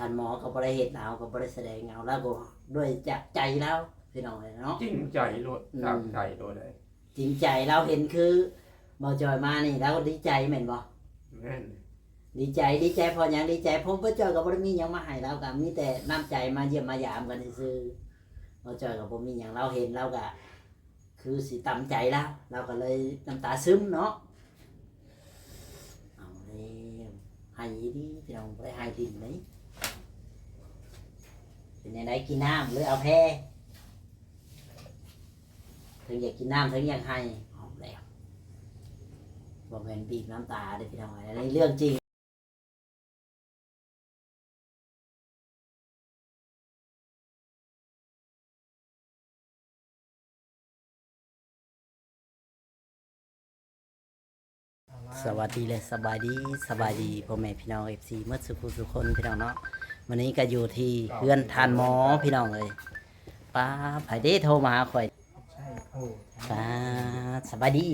ท่านหมอก็บ่ได้เฮ็ดเอาก็บ่ได้แสดงเอาแล้วก็ด้วยจากใจแล้วพี่น้องเนาะจริงใจโลดตามใจโลดเลย จริงใจเราเห็นคือบ่จอยมานี่แล้วดีใจแม่นบ่ แม่น ดีใจพอหยังดีใจผมบ่จอยก็บ่ได้มีหยังมาให้เราก็มีแต่น้ำใจมาเยี่ยมมายามกันซื่อๆบ่จอยก็บ่มีหยังเราเห็นเราก็คือสิตำใจแล้วเราก็เลยน้ำตาซึมเนาะเอาแล้วให้ดีพี่น้องบ่ได้ให้ดินไหมเป็นยังไงกินน้ำหรือเอาแพ้ถึงอยากกินน้ำถึงอยากให้เอาแล้วบ่แม่นบีบน้ำตาเด้อพี่น้องอันนี้เรื่องจริงสวัสดีเลยสบายดีพ่อแม่พี่น้อง FC เมื่อสุขคนพี่น้องเนาะวันนี้ก็อยู่ที่เพื่อนทานหมอพี่น้องเลยป้าไผเด้โทรมาหาข่อย ใช่โอ้ ป้าสบายดี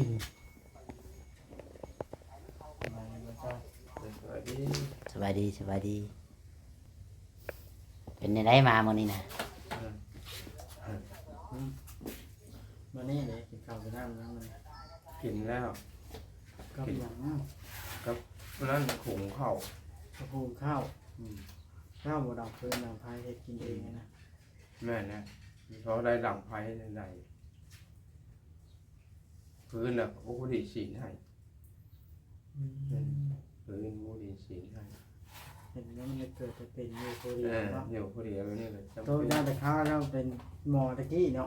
สวัสดี สบายดีเป็นยังไงมามื้อนี้นะ มานี่เลยกินข้าวกินน้ำแล้วมัน กินแล้ว ก็อย่าง นั่นขุงเข้าก ระพูข้าวข้าวบดอกเพิ่นนำพายให้กินเองนะ แม่นนะเขาได้หลังไผ่ในพื้นน่ะโอ้ดีสีนให้พื้นโอ้ดีสีนให้ เห็นแล้วมันจะเกิดจะเป็นยูโฟเรี เอย อ เนาะ เดี๋ยวพอดีเอานี่เลย โตย่าแต่ข้าวแล้วเป็นหมอตะกี้เนาะ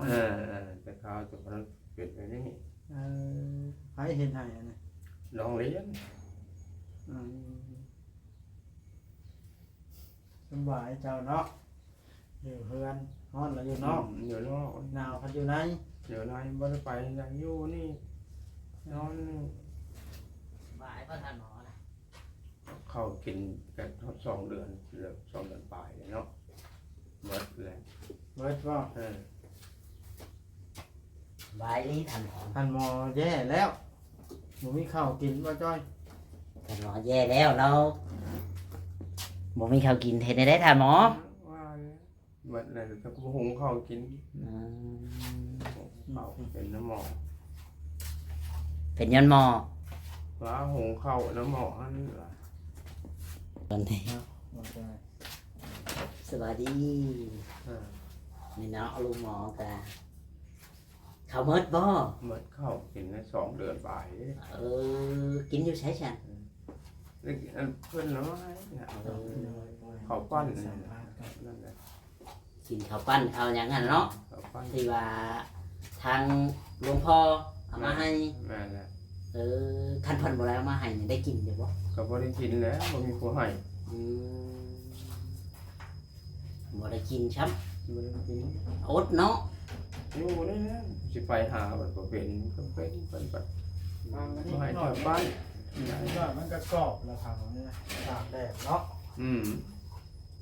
แต่ข้าวจะพนันเปลี่ยนไปนี่ พายเห็นให้นะ ลองเลี้ยง สบายเจ้าเนาะอยู่เพื่อนฮอนแล้วอยู่นอก เดี๋ยวนอก หนาวพันอยู่ไหน เดี๋ยวนายบ่ได้ไปยังอยู่นี่นอนนี่ บ่ายพ่อทานหมอนะ เข้ากินกันทด2 เดือนเหลือ2 เดือนปลายเนาะหมดแล้ว เบิดว่า บ่ายนี้ทานหมอ ท่านหมอแย่แล้วหมูมีข้าวกินว่าจ้อย ทานหมอแย่แล้วเราบ่มีข้าวกินเฮ็ดได้ทานหมอ ว่าหมดเลยจะก็หุงข้าวกิน อืม ข้าวเป็นน้ำหมอ เป็นย้อนหมอ ว่าหุงข้าวน้ำหมออันล่ะ ตอนนี้ หมอจ้อย สวัสดี อ่า นี่เนาะลุงหมอก็ข้าวเมิดบ่ หมดข้าวกินได้2 เดือนปลายเด้ กินอยู่ใช้ฉัน นี่อันเพิ่นน้อยเนี่ยเอา ข้าวปั้นนั่นแหละ กินข้าวปั้นเอาอย่างนั้นเนาะ ข้าวปั้น ที่ว่าทางหลวงพ่อเอามาให้ แม่นแหละ คันเพันบ่แล้วเอามาให้นี่ได้กินอยู่บ่ ก็บ่ได้กินแล้วบ่มีผู้ให้ อืมบ่ได้กินช้ บ่ได้กิน ำอดเนาะ อยู่นี่แหละสิไปหาบัดบ่เป็นก็เป็นเพิ่นบัด บางอัน บ่ นี้ ให้ หน่อย ทำ บ้า บ้าน น ก็มันก็กรอบแล้วทำนี่นะตากแดดเนาะ อืม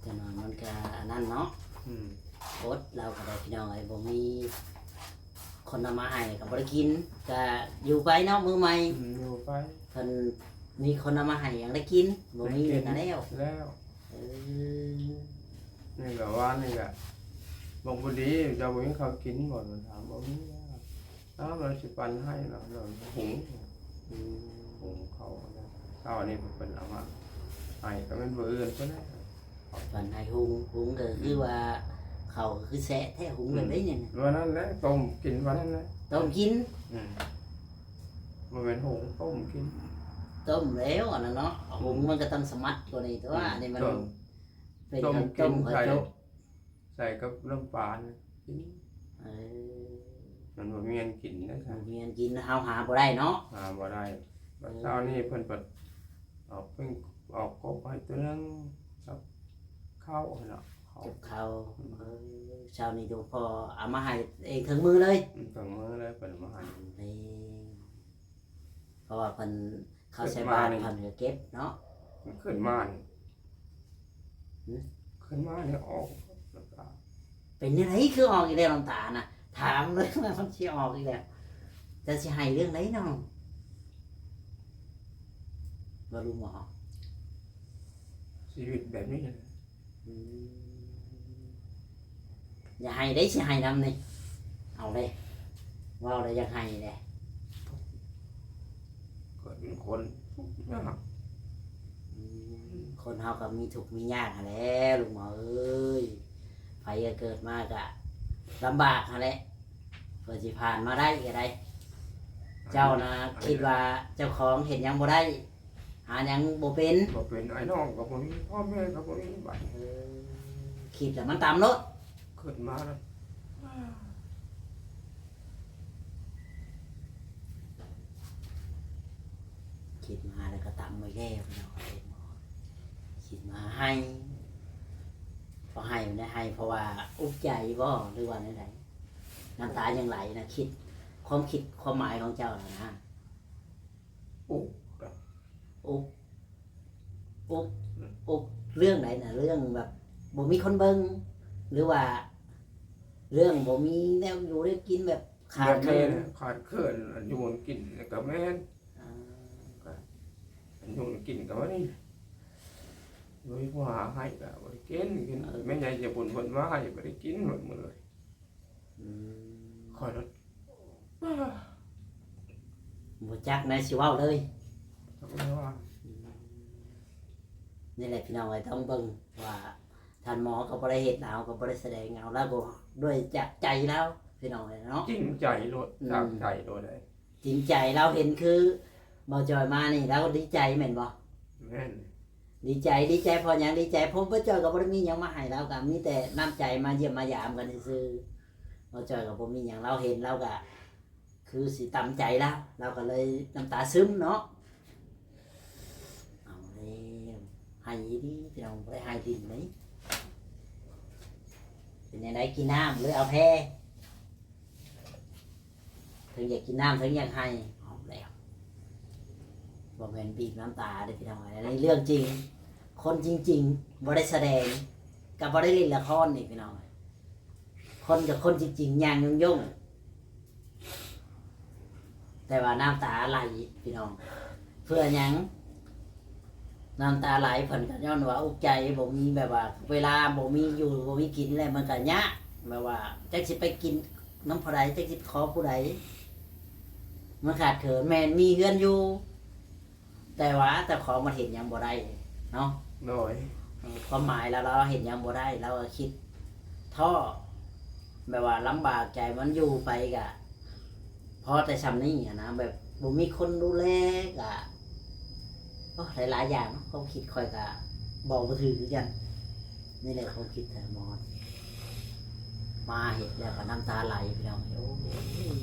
จะนอนมันก็อันนั้นเนาะ อืม อดเราก็ได้พี่น้องไอ้บ่มีคนเอามาให้ก็บ่ได้กินก็อยู่ไปเนาะมื้อใหม่ อยู่ไป เพิ่นมีคนเอามาให้ยังได้กินบ่มีเลยก็แล้ว แล้ว เออ นี่ก็ว่านี่ก็บอกบ่ดีจะบ่มีข้าวกินบ่มันถามบ่มีแล้วมันสิปันให้เราหุง อืม หุงข้าวนะข้าวนี่เพิ่นเอามาให้ก็แม่นบ่อื่นเพิ่นนะ phần hay hungก็คือว่าเขาคือแซะแท้หุงแบบนี้เนี่ย วันนั้นแหละต้มกินวันนั้นแหละ ต้มกิน มันเป็นหุงต้มกิน ต้มแล้วอ่ะนะเนาะหุงมันก็ต้องสมัดกว่านี้แต่ว่าอันนี้มัน ต้ม เป็น ต้ม ข้าว กิ ต้ น มข้าว ใส่ โจ๊ก ใส่กับน้ำปลาเนี่ยกิน เออ มันบ่มีเงินกินนะครั มีอันกินเฮาหาบ่ได้เนาะ หาบ่ได้บัดเช้านี่เพิ่นเปิดออกเป็นออกกบให้ตัวนึงกับข้าวเนาะข้าว เก็บข้าวเช้านี้ดูพอเอามาให้เองถึงมือเลย ถึงมื้อแล้วเพิ่นมาให้ นี่เพราะว่าเพิ่นเขาใช้บ้านเพิ่นก็เก็บเนาะ ขึ้นมานี่ขึ้นมานี่ออกแล้วก็ เป็นยังไงคือออกอีกแล้วน้ำตาน่ะถามเลยว่ามันสิออกอีกแล้วจะสิให้เรื่องไหนน้องว่าลุงหมอ ชีวิตแบบนี้ อ อืมอย่าให้ได้สิให้นำนี่เอาเลยว่าเลยอยากให้เลย เกิดเป็นคนยาก คนเฮาก็มีทุกข์มียากหั้นแหล้วลุงหมอเอ้ยไผก็เกิดมากะลำบากหั่นแหละเพื่อสิผ่านมาได้ก็ได้ เจ้านะคิดว่าเจ้าของเห็นหยังบ่ได้ หาหยังบ่เป็น ก็เป็นไอ้น้องกับคนนี้พ่อแม่กับคนนี้บัด คิดแล้วมันตามรถ ขึ้นมาแล้ว คิดมาแล้วก็ตามไปแล้วพี่น้องเอ้ยหมอคิดมาให้พอให้มันได้ให้เพราะว่าอุกใจบ่หรือว่าไหนๆน้ำตายังไหลนะคิดความหมายของเจ้าน่ะนะ ปุ๊บ อุกอุกเรื่องไหนนะเรื่องแบบบ่มีคนเบิ่งหรือว่า เรื่องบ่มีแนวอยู่ได้กินแบบขาดเคิน ขาดเคินอยู่บนกินกับแม่น อ่า อยู่บนกินกับว่านี่โดยผู้หาให้กับบริกินกินแม่ใหญ่จะบ่นบ่นว่าให้บริกินหมดเลย อืม คอยรถ บ่จักนายสิเว้าเลย แล้วว่า นี่แหละพี่น้องไอ้ต้องเบิ่งว่าท่านหมอก็บ่ได้เฮ็ดเอาก็บ่ได้แสดงเอาแล้วก็ด้วยจากใจแล้วพี่น้องเอ้ยเนาะ จริงใจรถทางใจรถเลย จริงใจเราเห็นคือบ่จอยมานี่แล้วดีใจแม่นบ่ แม่น ดีใจพอหยังดีใจผมบ่จอยก็บ่ได้มีหยังมาให้เราก็มีแต่น้ำใจมาเยี่ยมมายามกันซื่อๆบ่จอยก็บ่มีหยังเราเห็นเราก็คือสิตำใจแล้วเราก็เลยน้ำตาซึมเนาะเอาแล้วให้ดีพี่น้องบ่ได้ให้ดินไหมเป็นยังไงกินน้ำหรือเอาแพ้ถึงอยากกินน้ำถึงอยากให้เอาแล้วบ่แม่นบีบน้ำตาเด้อพี่น้องอันนี้เรื่องจริง คนจริงๆบ่ได้แสดงกับบ่ได้เล่นละครนี่พี่น้องคนกับคนจริงๆอย่างยุ่งๆแต่ว่าน้ำตาไหลพี่น้อง เพื่อหยังน้ำตาไหลเพิ่นก็ย้อนว่าอุกใจบ่มีแบบว่า เวลาบ่มีอยู่บ่มีกินแล้วมันก็ยะแบบว่าจักสิไปกินน้ำผู้ใดจักสิขอผู้ใดมันขาดเขินแม่นมีเฮือนอยู่ แต่ว่าแต่ของมันเห็นหยังบ่ได้เนาะ หน่อย ความหมายแล้วเราเห็นยังบ่ได้เราก็คิดท้อแบบว่าลำบากใจมันอยู่ไปกะพอแต่ชำนี้อะนะแบบบ่มีคนดูแลกะโอ้หลายๆอย่างเนาะความคิดคอยกะบอกบ่ถือคือกันนี่แหละความคิดแต่หมอนมาเห็นแล้วก็น้ำตาไหลพี่น้องโอ้ย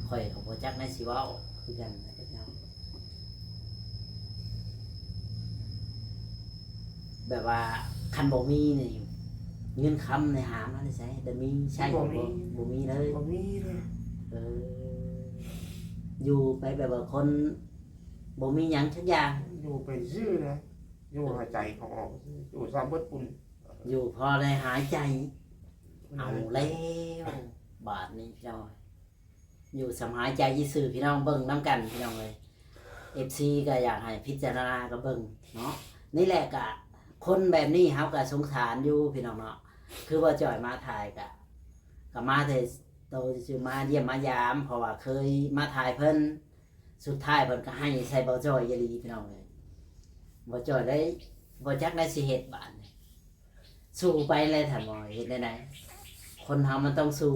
คอยก็บ่จักในสิเว้าคือกันนะพี่น้อง แบบว่าคันบ่มีนี่เงินคำในหามาได้ใช้แต่มีใช่บ่บ่มีเลย บ่มีเลย เอออยู่ไปแบบว่าคนบ่มีหยังทุกอย่าง อยู่เป็นชื่อนะอยู่หายใจเขาออกอยู่ซาเบิดปุ่น อยู่พอได้หายใจเอาแล้วบาทนี้พี่น้องอยู่สำหายใจยี่สื่อพี่น้องเบิ่งน้ำกันพี่น้องเลย FC ก็อยากให้พิจารณาก็เบิ่งเนาะนี่แหละกะคนแบบนี้เฮาก็สงสารอยู่พี่น้องเนาะคือว่าจ่อยมาถ่ายก็มาแต่โตสิมาเยี่ยมมายามเพราะว่าเคยมาถ่ายเพิ่นสุดท้ายเพิ่นก็ให้ใส่บ่จ่อยอีหลีพี่น้องเลยบ่จ่อยได้บ่จักได้สิเฮ็ดบาดนี้สู้ไปเลยท่านบ่เฮ็ดได้ไหนคนเฮามันต้องสู้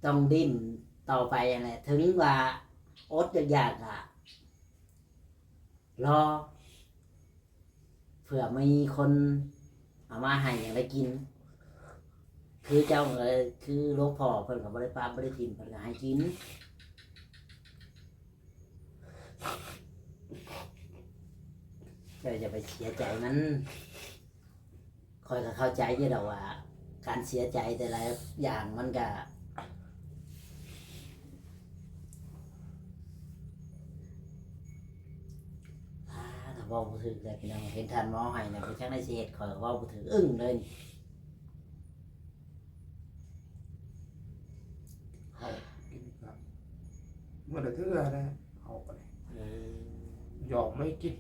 ต้องดิ้นต่อไปนั่นแหละถึงว่าอดอยากๆอะรอเผื่อมีคนเอามาให้อย่างได้กิน คือเจ้าเลยคือหลวงพ่อเพิ่นก็บ่ได้ปาบ่ได้ทิมเพิ่นก็ให้กินก็จะไปเสียใจมันคอยก็เข้าใจอยู่ดอกว่า การเสียใจแต่ละอย่างมันก็ถ้าเว้าบ่ถึกเลยพี่น้องเห็นท่านหมอให้น่ะบ่จักได้สิเฮ็ดข้อยก็เว้าบ่ถึกอึ้งเลยนี่ เขากินครับเมื่อเทื่อนะเขาไป เออ หยอกไม่กิน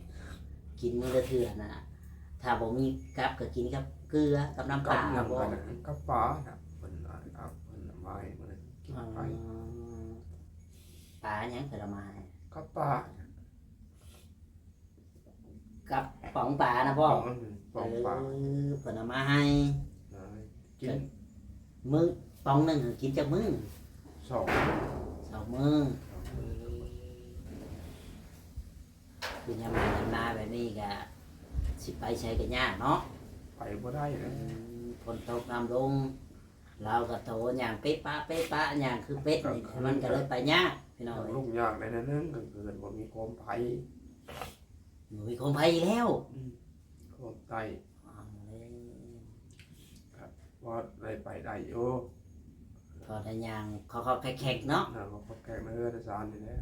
กิน กินมื้อละเทื่อน่ะถ้าบ่มีกับก็กินกับเกลือกับน้ำป กับ ลา น้ำ บ่ กันกับปลาน่ะเพิ่นเอาเพิ่นเอามาให้มันกิน อ๋อ ไป ปลาหยังเพิ่นเอามาให้ กับปลา กับป๋องปลานะบ่ ปองปลา เพิ่นเอามาให้ กิน มื้อป๋องหนึงกินจักมื้อ สอง 2มื้อคือยามมายามนาแบบนี้ก็สิไปใช้ก็ยากเนาะ ไปบ่ได้เลย ฝนตกน้ำลงเราก็โตอย่างเป๊ะปะอย่างคือเป็ดนี่มันก็เลยไปยากพี่น้อง ลูกยากในนั้นนึงก็เกิดบ่มีโคมไผ หนูมีคงไปแล้ว โคมไต เอาเลย ว่าได้ไปได้อยู่ พอได้ยางเขาแขกๆเนาะ น่ะก็แขกในเรือโดยสารนี่แหละ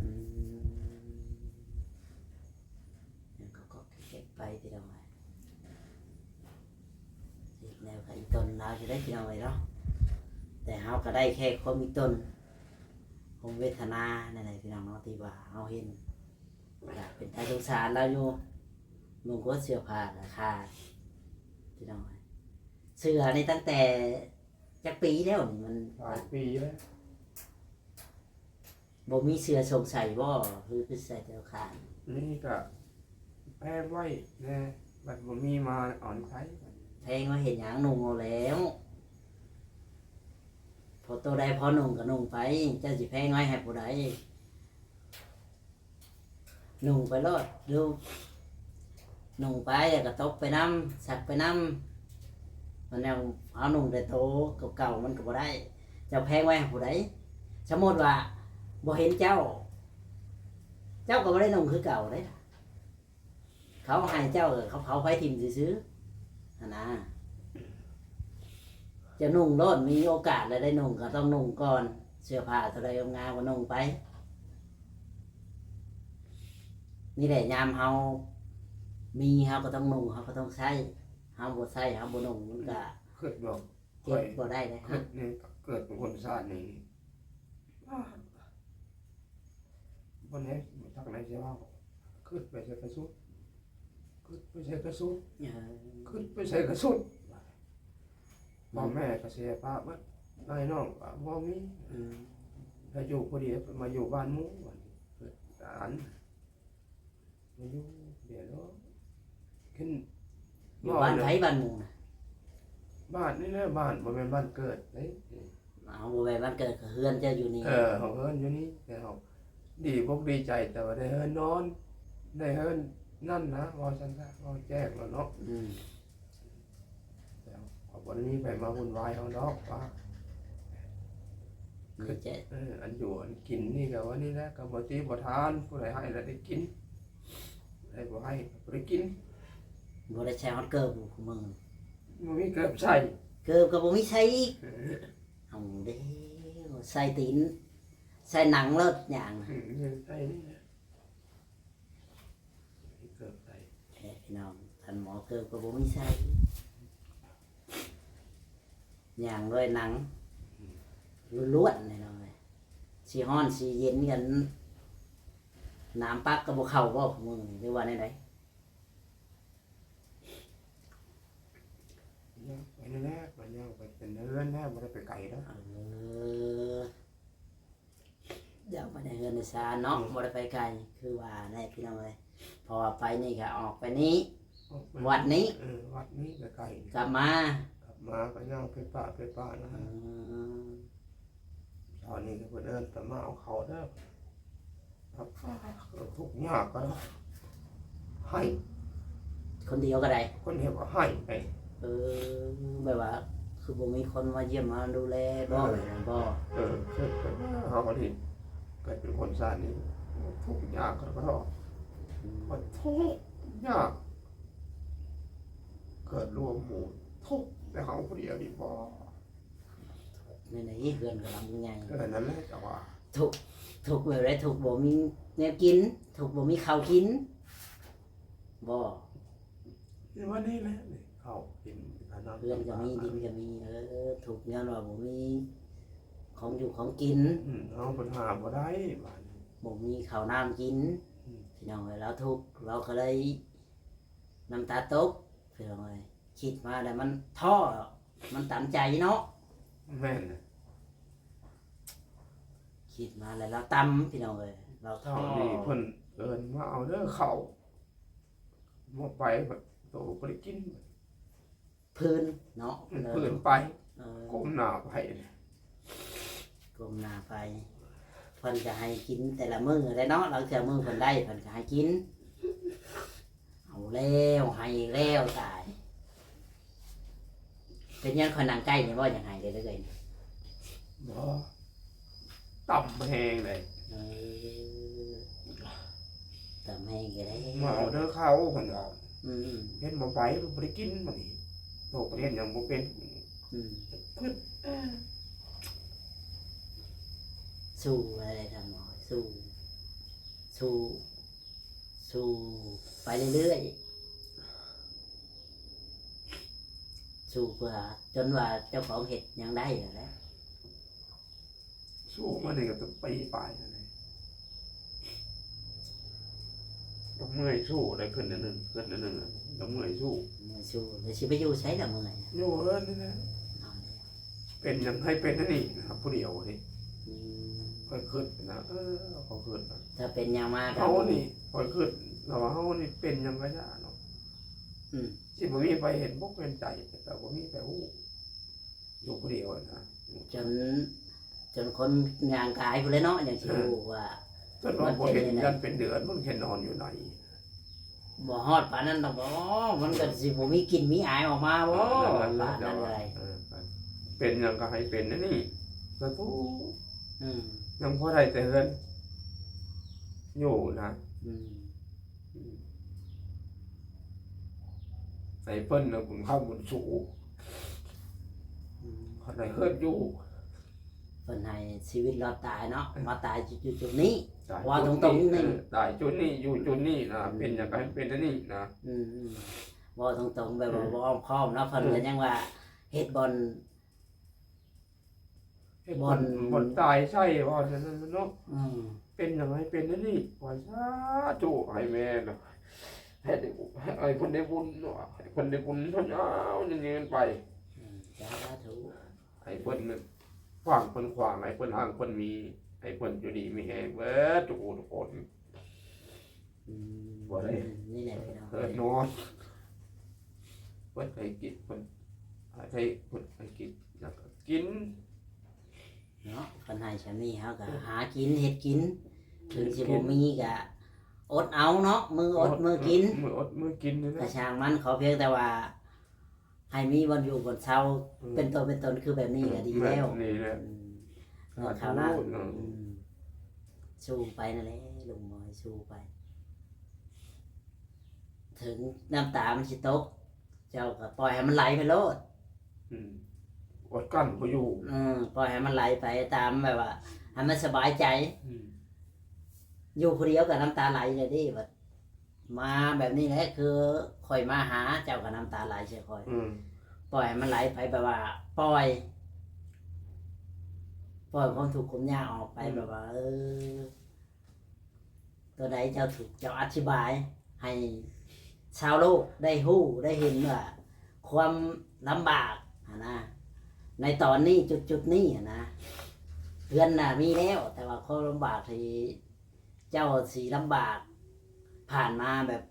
เขาแขกไปพี่น้องแนวกับอีตนเราจะได้พี่น้องเลยเนาะแต่เฮาก็ได้แค่ความมีตนคงเวทนาในไหนพี่น้องเนาะที่ว่าเฮาเห็นอยากเป็นตาสงสารเราอยู่นุ่งก็เสื้อผ้าราคาพี่น้องเสื้อนี่ตั้งแต่จักปีแล้วนี่มัน หลายปีแล้ว บ่มีเสื้อสงสัยบ่คือใส่แต่ขาน นี่ก็แพ้ไว้แน่บัดบ่มีมาอ่อนไผ แพงว่าเห็นหยังนุ่งเอาแล้วพอตัวใดพอนุ่งก็นุ่งไปเจ้าสิแพงไว้ให้ผู้ใดนุ่งไปรอดดูนุ่งไปแล้วก็ตกไปน้ำสักไปน้ำมันเอาเอานุ่งแต่โตเก่าๆมันก็บ่ได้เจ้าแพงไว้ให้ผู้ใดสมมติว่าบ่เห็นเจ้า เจ้าก็บ่ได้นุ่งคือเก่าเด้เขาให้เจ้าเขาเผาไฟทิ่มซื้อๆหั่นนะจะนุ่งโลดมีโอกาสแล้วได้นุ่งก็ต้องนุ่งก่อนเสื้อผ้าเท่าใดงามก็นุ่งไปนี่แหละยามเฮามีเฮาก็ต้องนุ่งเฮาก็ต้องใช้เฮาบ่ใช้เฮาบ่นุ่งมันก็ เกิดบอก เก็บบ่ได้เลย เกิดนี่เกิดเป็นคนชาตินี้วันนี้ทักไหนจะว่าขึ้นไปใส่กระสุนขึ้นไปใส่กระสุนขึ้นไปใส่กระสุนพ่อแม่ก็เสียป้าบัดนายน้องก็บ่มีถ้าอยู่พอดีมาอยู่บ้านหมู่บ้านหลานมาอยู่เดี๋ยวเนาะขึ้น อยู่บ้านไผบ้านหมู่น่ะ บ้านนี่แหละบ้านบ่แม่นบ้านเกิดเด้ เอาบ่แม่นบ้านเกิดก็เฮือนเจ้าอยู่นี่ เขาเฮิรนอยู่นี่แต่เขาดีพวกดีใจแต่ว่าได้เฮิรนนอน ได้เฮิรนนั่นนะว่าฉันนะว่าแจ้งแล้วเนาะ อืม แต่วันนี้ไปมาวุ่นวายเอาเนาะว่า นี่จะ อันอยู่อันกินนี่ก็ว่านี่แหละก็บ่ตีบ่ทานผู้ใดให้แล้วได้กินได้บ่ให้บ่ได้กิน บ่ได้ใช้ฮอตเกิร์บของมึง บ่มีเกิบใส่ เกิร์บก็บ่มีใช้อีกเอาเด้อใส่ตีนใส่หนังเลิศอย่าง ใส่นี่แหละมีเกิบใส่ พี่น้องท่านหมอเกิร์บก็บ่มีใส่อย่างด้วยหนังล้วนๆนี่เนาะสิฮ้อนสิเย็นกันน้ำปักก็บ่เข้าบ่ของมึงหรือว่าไหน ไปนั่นแหละมันยังไปเป็นเรือนแน่บ่ได้ไปไกลแล้ว เดี๋ยวมาในเฮือนในซานเนาะบ่ได้ไปไกลคือว่าได้พี่น้องเลยพอไปนี่ก็ออกไปนี้วัดนี้ วัดนี้ไกล กลับมา ๆกลับมาก็ย่างไปป่านะฮะตอนนี้ก็เพิ่นเอิ้นแต่มาเอาเขาเด้อครับทุกข์ยากก็ให้ คนเดียวก็ได้ คนเห็นว่าให้ไป แบบว่า คือบ่มีคนมาเยี่ยมมาดูแลบ่บ่ เชิดไปเฮาก็ที่เกิดเป็นคนชาตินี้ทุกข์ยากก็รอมันทุกข์ยากเกิดรวมหมู่ทุกข์แต่เขาผู้เดียวนี่บ่ ในไหนเฮือนก็ลำใหญ่ นั่นแหละแต่ว่า ถูกแบบไรถูกบ่มีแนวกินถูกบ่มีข้าวกินบ่ นี่ว่านี่แหละนี่เขากินอันนั้น เฮือนก็มีดินก็มีถูกย้อนว่าบ่มีของอยู่ของกิน เอาปัญหาบ่ได้บ้าน บ่มีข้าวน้ำกินพี่น้องเอ้ยเราทุกข์เราก็เลย น้ำตาตกพี่น้องเอ้ยคิดมาแล้วมันท้อมันตามใจเนาะ แม่นน่ะ คิดมาแล้วเราตำพี่น้องเอ้ยเราท้อ เท่านี้เพิ่นเอิ้นมาเอาเด้อข้าวบ่ไปบัดโตบ่ได้กิน พื้นเนาะ มันเพิ่นไป เออ ก้มหน้าไปเนี่ย ก้มหน้าไปเพิ่นก็ให้กินแต่ละมื้อได้เนาะเราเทื่อมื้อเพิ่นได้เพิ่นก็ให้กินเอาแล้วให้อีกแล้วตายเป็นยังคนนั่งใกล้นี่บ่ยังให้ได้เลยนี่ บ่ต่ำแฮงเลย เออตำให้ก็ได้ มาเอาเด้อข้าวเพิ่นว่า อืม เฮ็ดบ่ไปบ่ได้กินบัดนี้โตก็เรียนหยังบ่เป็น อืม ขึ้น สู้อะไรทำหมอสู้สู้สู้ไปเรื่อยๆสู้เพื่อจนว่าเจ้าของเห็ดยังได้อยู่แหล้ว สู้มานี่ก็ต้องปีปลายนั่นแหละต้องเมื่อยสู้ได้ขึ้นอันหนึงขึ้นอันหนึงต้องเมื่อยสู้ มือสู้เดี๋ยวชิไปอยู่ใช้ละเมื่อย อยู่เอิ้นนี่แหละ เอาเลย เป็นหยังให้เป็นอันนี้นะครับผู้เดียวนี่ อืม ค่อยขึ้นนะเขาขึ้นนะ ถ้าเป็นยังมาก เขานี่ค่อยขึ้นเราว่าเขานี่เป็นหยังก็ได้เนาะ อืม สิบ่มีไปเห็นบ่เป็นใจแต่บ่มีไปฮู้อยู่ผู้เดียวนะ จนจนคนงานกายไปเลยเนาะอย่างที่รู้ว่า จนว่าบ่เห็นยันเป็นเดือนมันแค่นอนอยู่ไหน บ่ฮอดปานนั้นดอกบ่มันก็สิบ่มีกลินมีอายออกมาบ่ปานนั้นเลย เป็นหยังก็ให้เป็นนะนี่สาธุ อืม ยังพอได้แต่เฮือนอยู่นะ อืม ไอ้เพิ่นน่ะบุญเข้าบุญสู่ อืม เขาได้เฮือนอยู่ เพิ่นให้ชีวิตรอดตายเนาะมาตายจุดๆนี้ ตาย ว่า จุด ตรงๆนี่ ตายจุดนี้อยู่จุดนี้นะเป็นหยังก็ให้เป็นอันนี้นะ อืมบ่ตรงๆแบบว่าบ่อ้อมค้อมเนาะเพิ่นก็ยังว่าเฮ็ดบอล ให้ บ่ บ่ อน บ่ตายใช่บ่นั่นเนาะ อืม เป็นหยังให้เป็นอันนี้ว่าสาธุให้แม่เนาะให้ได้ไอ้คนได้บุญเนาะให้คนได้บุญเท่านั้นยืนไป สาธุ ไอ้เพิ่นน่ะขวางเพิ่นขวางไอ้เพิ่นห่างเพิ่นมีไอ้เพิ่นอยู่ดีมีแฮงเบิดทุกคนทุกคน อืม บ่ได้ นี่แหละพี่น้อง เอิ้นนอนเพิ่นให้กินเพิ่นให้เพิ่นให้กินแล้วก็กิน เนาะเพิ่นให้ฉันนี่เฮาก็หากินเฮ็ดกินถึงสิบ่มีก็อดเอาเนาะมืออดมือกิน มืออดมือกินนี่ กระ นะ ช่างมันขอเพียงแต่ว่า ให้มีวันอยู่บนเช้าเป็นตัวเป็นตนคือแบบนี้ก็ดีแล้ว นี่แหละ อืมเนาะข่าวหน้า เนาะ อืมสู้ไปนั่นแหละลุงมอยสู้ไป ถึงน้ำตามันสิตก เจ้าก็ปล่อยให้มันไหลไปโลด อืมอดกั้นบ่อยู่ ปล่อยให้มันไหลไปตามแบบว่าให้มันสบายใจ อืม อยู่คนเดียวกับน้ำตาไหลเลยดิแบบมาแบบนี้แหละคือคอยมาหาเจ้ากับน้ำตาไหลใช่คอย อืม ปล่อยให้มันไหลไปแบบว่า ปล่อยความถูกข์ความยากออกไปแบบว่า ตัวใดเจ้าถูกเจ้าอธิบาย ให้ชาวโลกได้ฮู้ได้เห็นว่าความลำบากอะนะในตอนนี้จุดนี้อะนะเพื่อนน่ะมีแล้ว แต่ว่าความลำบากที่เจ้าสีลำบาก ผ่านมาแบบ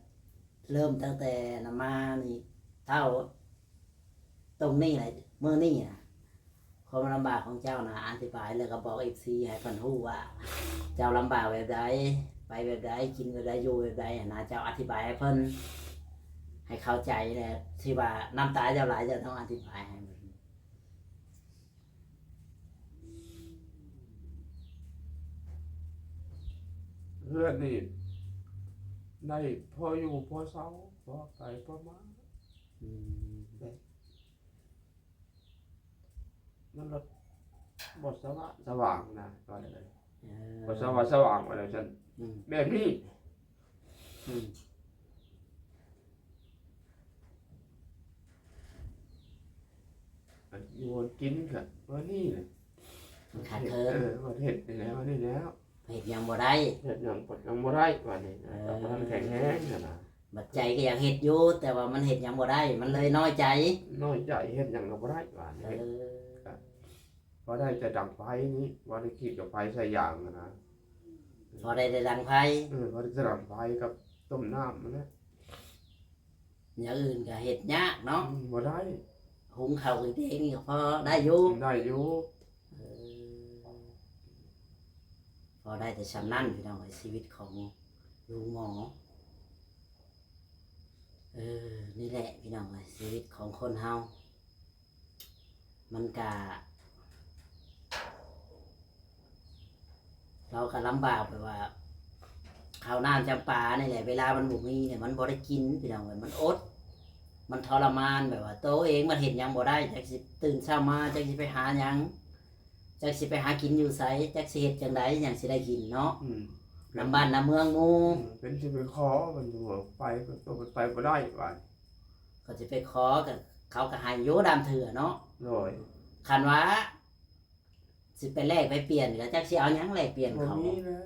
เริ่มตั้งแต่นมานี่เท่า ตรงนี้แหละเมื่อนี่นะความลำบากของเจ้านะอธิบายแล้วก็บอกFCให้เพิ่นฮู้ว่า เจ้าลำบากแบบใดไปแบบใดกินแบบใดอยู่แบบใดอะนะเจ้าอธิบายให้เพิ่นให้เข้าใจแหละที่ว่าน้ำตาเจ้าไหลเจะต้องอธิบายให้มัน เพื่อนนี่ได้พออยู่พอเศร้าพอไปพอมา อืม มันรถบทสว่างนะก็เลย เออบ ทสว่างอะไรฉัน อืม แบบนี้ อืม อยู่กินกันวันนี้เลย มันขาดเคิน วันเห็ดนี่แล้ววันนี้แล้ว เห็ดยังบ่ได้ เห็ดยังปวดยังบ่ได้วันนี้แต่พลังแข็งแรงนะ บัดใจก็อยากเฮ็ดอยู่แต่ว่ามันเฮ็ดหยังบ่ได้มันเลยน้อยใจ น้อยใจเฮ็ดหยังก็บ่ได้ว่า เอ เฮ็ด อ พอได้จะดังไฟนี้ว่าได้ขีดกับไฟใส่ยางนะ พอได้ดังไผ พอได้จะดังไฟกับต้มน้ำมันนะ อย่างอื่นก็เฮ็ดยากเนาะ บ่ได้ หุงข้าวกินเองนี่ก็พอได้อยู่ ได้อยู่ เออพอได้แต่ชำนั่นพี่น้องไอ้ชีวิตของลุงหมอนี่แหละพี่น้องไอ้ชีวิตของคนเฮามันก็เราก็ลำบากไปว่าข้าวน้ำจำปานี่แหละเวลามันบุมีเนี่ยมันบ่ได้กินพี่น้องเอ้ยมันอด มันทรมานแบบว่าโตวเองมันเห็นหยังบ่ได้จักสิตื่นเช้ามาจักสิไปหาหยังจักสิไปหากินอยู่ไสจักสิเฮ็ดจังไดหยังสิได้กินเนาะน้ำบ้านน้ำเมืองหมู่ เป็นสิไปขอมันอยู่ไปก็ต้องไปบ่ได้ว่า ก็สิไปขอกับเขาก็ให้อยู่ดามเถื่อเนาะ โดย คันว่าสิไปแลกไปเปลี่ยนก็จักสิเอาหยังแลกเปลี่ยน บ่ เขา มีนะ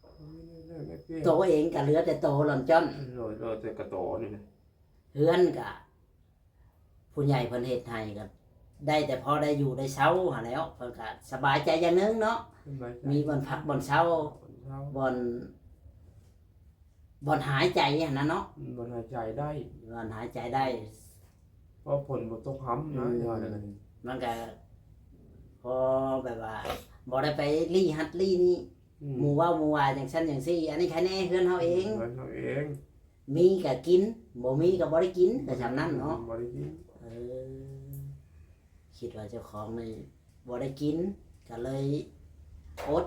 บ่มีเลยไม่เปลี่ยน โตวเองก็เหลือแต่โตหล่อนจ้อน โดยแต่กระโตนี่นะ เฮือนก็ผู้ใหญ่เพิ่นเฮ็ดให้ก็ได้แต่พอได้อยู่ได้เช้าหาแล้วเพิ่นก็สบายใจอย่างหนึงเนาะ ขึ้นไป มีบ่อนพักบ่อนเช้า เช้า บ่อนบ่อนหายใจหั่นนะเนาะ บ่หายใจได้ บ่อนหายใจได้ เพราะฝนบ่ตกห้ำนะว่าแล้วกัน มันก็พอแบบว่าบ่ได้ไปลี่ฮัดลี่นี่หมู่เว้าหมู่ว่าจังซั่นจังซี่ อันนี้แค่แน่เฮือนเฮาเอง เงินเราเอง มีก็กินบ่มีก็บ่ได้กินก็ฉำนั้นเนาะ บ่ได้กิน เออคิดว่าเจ้าของนี่บ่ได้กินก็เลยอด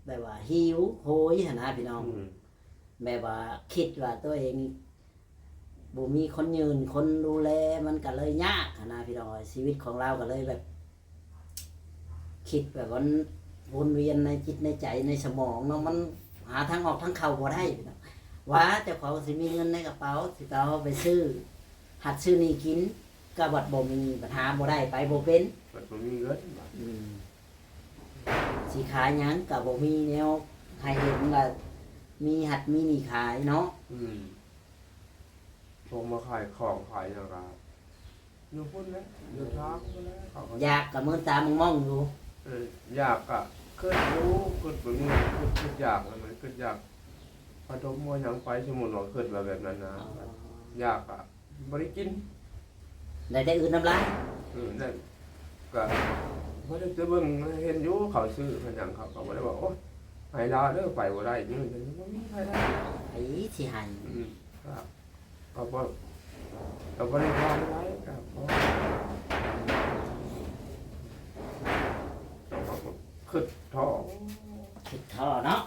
แบบว่าหิวโหยหั่นนะพี่น้อง แบบว่าคิดว่าตัวเองบ่มีคนยืนคนดูแลมันก็เลยยากหั้นนะพี่น้องชีวิตของเราก็เลยแบบ คิดแบบว่าวนเวียนในจิตในใจในสมองเนาะมันหาทางออกทางเข้าบ่ได้พี่น้องว่าเจ้าของสิมีเงินในกระเป๋าสิเอาไปซื้อ หัดซื้อนี่กินก็บัดบ่มีปัญหาบ่ได้ไปบ่เป็น มันบ่มีเงิน สิขายหยังก็บ่มีแนวให้เห็นว่ามีหัดมีนี่ขายเนาะ โทรมาขายของขายอย่างไรอยู่พุ่นแล้วอยู่ทางพุ่นแล้วเขาก็ อยากก็มื้อตามมองอยู่ อยากอ่ะขึ้นรู้ขึ้นแบบนี้ขึ้นอยากอะไรขึ้นอยากพอทมว่าหยังไปสมุนว่าขึ้นแบบนั้นนะอยากอ่ะบ่ได้กิน ได้อื่นน้ำลาย นั่นก็บ่ได้จะเบิ่งเห็นอยู่เขาซื้อเพิ่นหยังเขาก็บ่ได้ว่าโอ๊ยให้ลาเด้อไปบ่ได้นี่มันบ่มีใครได้ ไอ้สิให้ ครับก็บ่ก็บ่ได้ว่าอะไรครับขึ้นท้อ คิดท่อเนาะ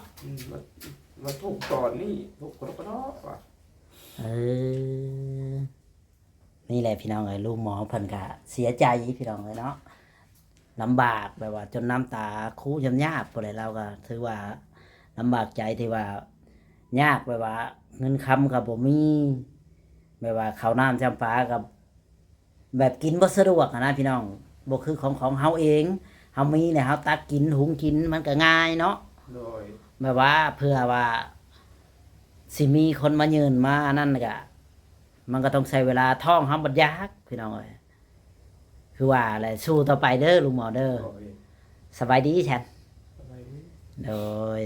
มาทุกตอนนี้ทุกคนก็ท้อว่ะ เออนี่แหละพี่น้องเอ้ยลูกหมอเพิ่นก็เสียใจพี่น้องเอ้ยเนาะลำบากแบบว่า จนน้ำตาคู้จำยากบ่ได้เราก็ถือว่าลำบากใจที่ว่ายากแบบว่า เงินคำกับบ่มีแบบว่าข้าวน้ำจำปากับ แบบกินบ่สะดวกอะนะพี่น้องบ่คือของเฮาเองเฮามีเนี่ยเฮาตักกินหุงกินมันก็ง่ายเนาะ โดย แบบว่าเพื่อว่าสิมีคนมายืนมาอันนั่นก็มันก็ต้องใช้เวลาท่องเฮาบัดยากพี่น้องเอ้ยคือว่าแหละสู้ต่อไปเด้อลุงหมอเด้อ โดย สบายดีแชน อะไรนี่ โดย